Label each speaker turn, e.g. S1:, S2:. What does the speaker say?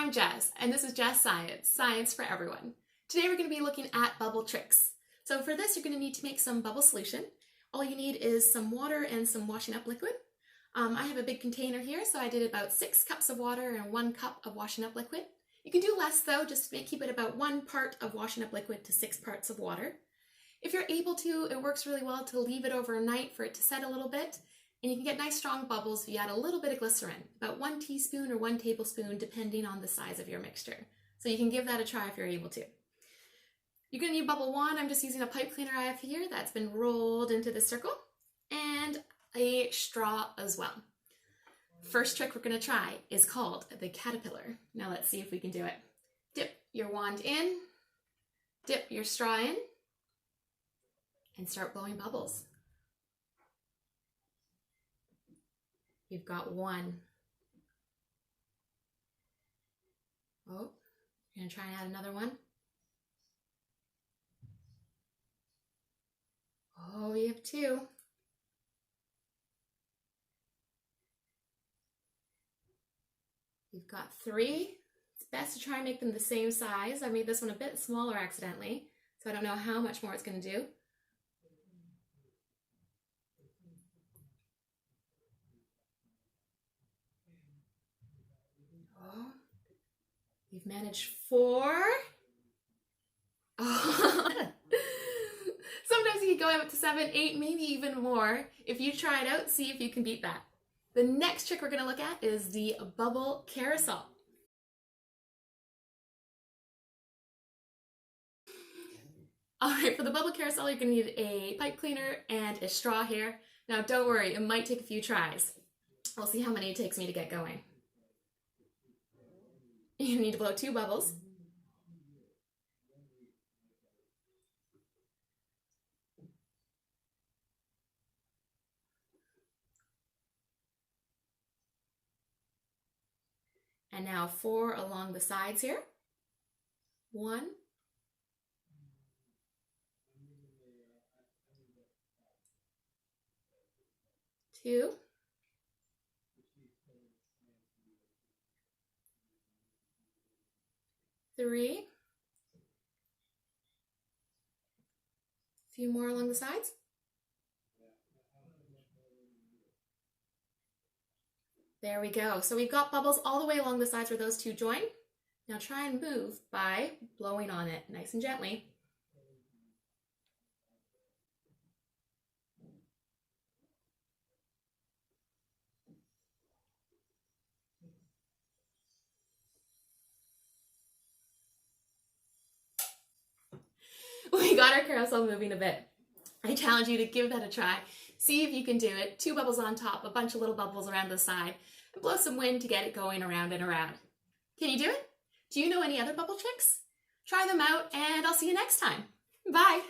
S1: I'm Jess, and this is Jess Science, science for everyone. Today we're going to be looking at bubble tricks. So for this, you're going to need to make some bubble solution. All you need is some water and some washing up liquid. I have a big container here, so I did about 6 cups of water and 1 cup of washing up liquid. You can do less though, just to keep it about 1 part of washing up liquid to 6 parts of water. If you're able to, it works really well to leave it overnight for it to set a little bit. And you can get nice strong bubbles if you add a little bit of glycerin, about 1 teaspoon or 1 tablespoon, depending on the size of your mixture. So you can give that a try if you're able to. You're going to need bubble 1. I'm just using a pipe cleaner I have here that's been rolled into this circle, and a straw as well. First trick we're going to try is called the caterpillar. Now let's see if we can do it. Dip your wand in, dip your straw in, and start blowing bubbles. You've got 1. Oh, you're going to try and add another one. Oh, you have 2. You've got 3. It's best to try and make them the same size. I made this one a bit smaller accidentally, so I don't know how much more it's going to do. You've managed 4. Oh. Sometimes you can go up to 7, 8, maybe even more. If you try it out, see if you can beat that. The next trick we're going to look at is the bubble carousel. All right, for the bubble carousel, you're going to need a pipe cleaner and a straw here. Now, don't worry, it might take a few tries. I'll see how many it takes me to get going. You need to blow 2 bubbles. And now 4 along the sides here. 1. 2. 3. A few more along the sides. There we go. So we've got bubbles all the way along the sides where those 2 join. Now try and move by blowing on it nice and gently. We got our carousel moving a bit. I challenge you to give that a try. See if you can do it. 2 bubbles on top, a bunch of little bubbles around the side, and blow some wind to get it going around and around. Can you do it? Do you know any other bubble tricks? Try them out, and I'll see you next time. Bye.